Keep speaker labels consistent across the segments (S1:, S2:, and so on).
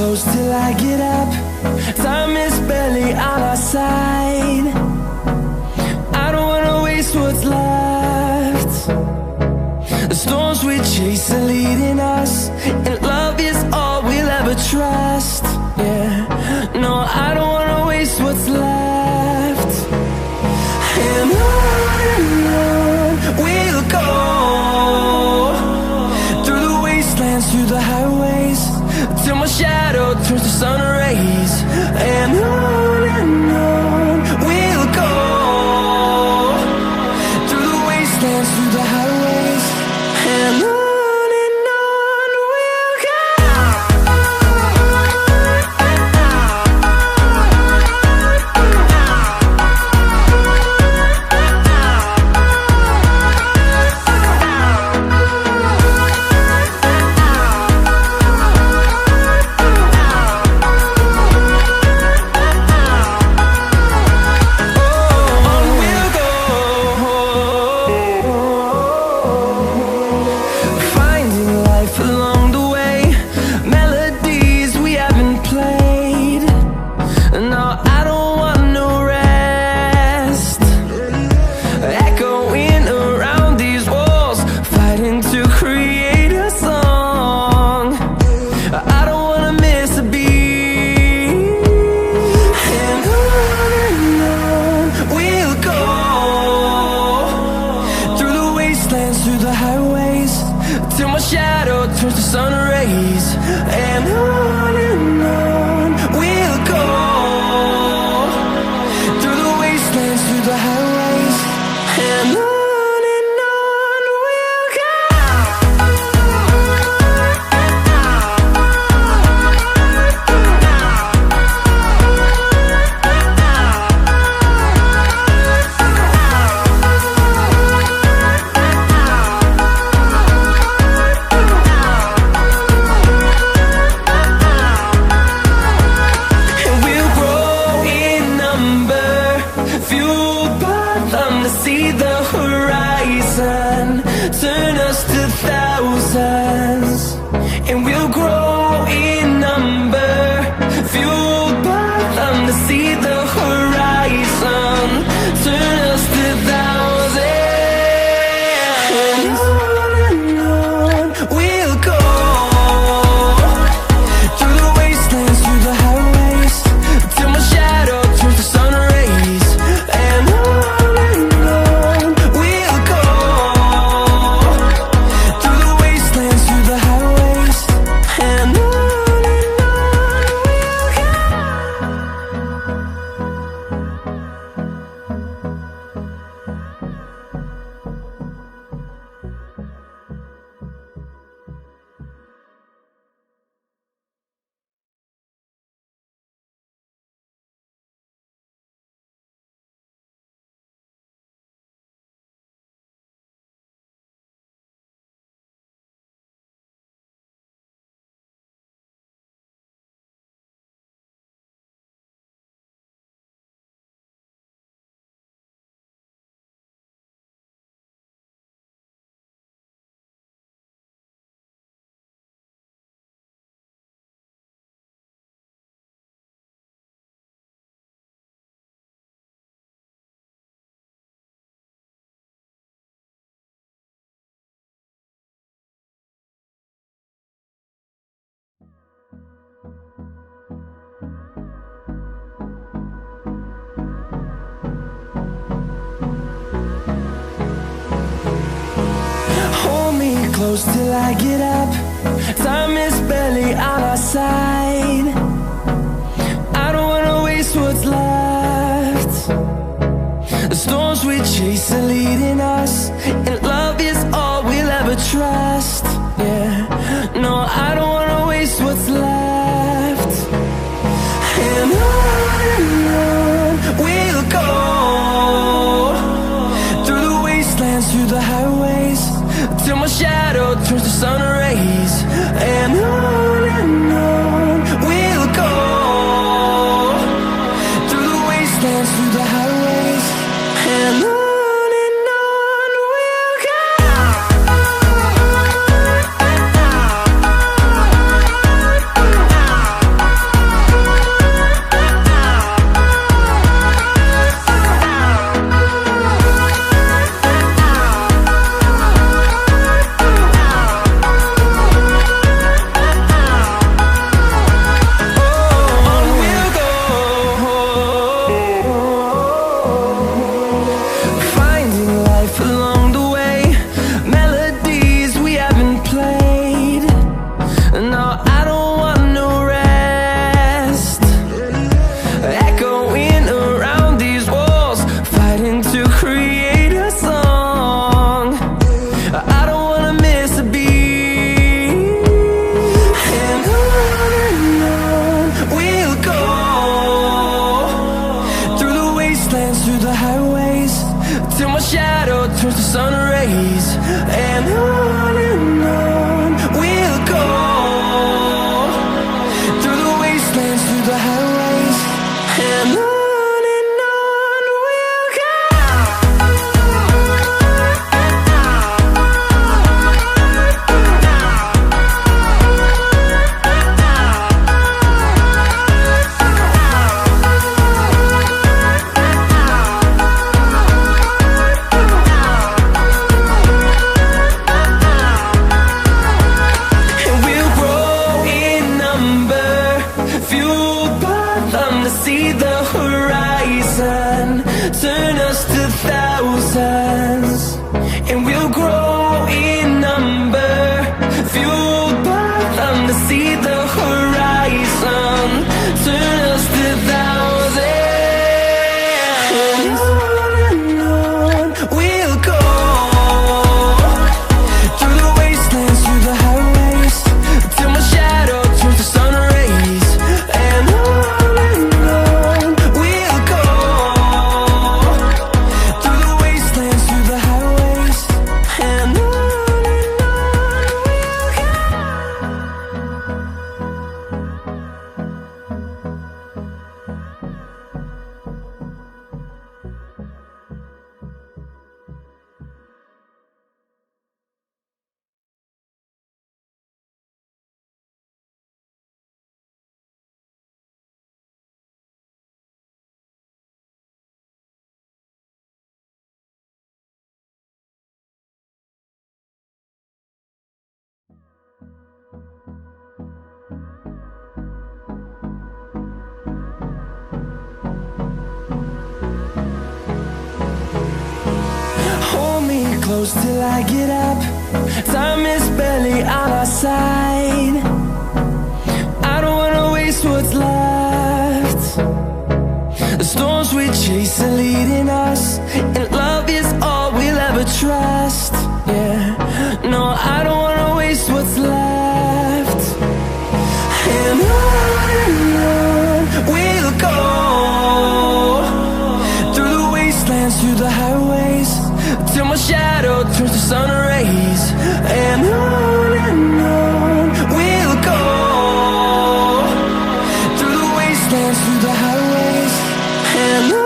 S1: close till I get up. Time is barely on our side. I don't wanna waste what's left. The storms we chase are leading us, and love is all we'll ever trust. Yeah, no, I don't wanna waste what's left. And on we'll go, through the wastelands, through the highways, till my shadow turns to sun rays. And on we'll go, through the wastelands, through the highways, and on we'll go. Through the highways, till my shadow turns to sun rays. And on we'll go, through the wastelands, through the highways, and on we'll go. See the horizon turn us to thousands, and we'll grow in number, fueled by them. To see the horizon turn us to thousands, and on we'll go, through the wastelands, through the highways, till my shadow turns to sun rays. And on close till I get up. Time is barely on our side. I don't wanna waste what's left. The storms we chase are leading us, and love is all we'll ever trust. Yeah, no, I don't wanna waste what's left. And on we'll go, through the wastelands, through the highways, till my shadow turns to sun rays. And on we'll go, through the wastelands, through the highways, and on we'll go. horizon, turn us to thousands, and we'll grow in number, fueled by them to see the horizon, turn us to thousands. And on we'll go, through the wastelands, through the highways, till my shadow turns to sun rays. And on we'll go, through the wastelands, through the highways. And on hold me close till I get up. Time is barely on our side. I don't wanna waste what's left. The storms we chase are leading us, and love is all we'll ever trust. Yeah, no, I don't wanna waste what's left. And on we'll go, through the wastelands, through the highways, till my shadow turns to sun rays. And on we'll go, through the wastelands, through the highways. And on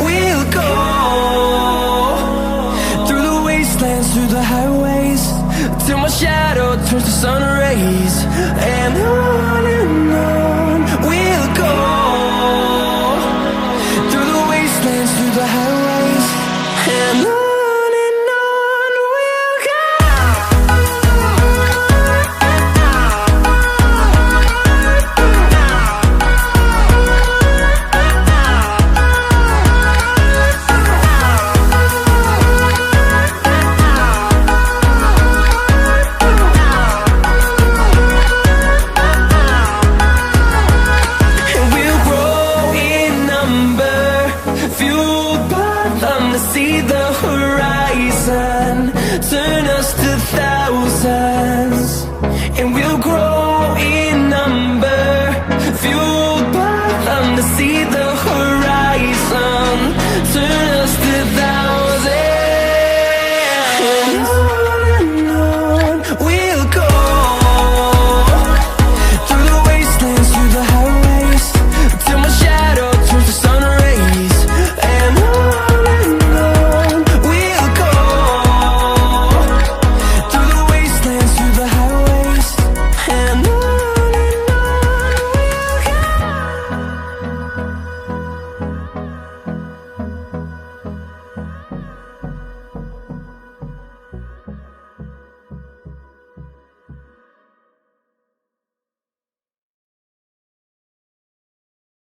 S1: we'll go. Through the highways, till my shadow turns to sun rays. And on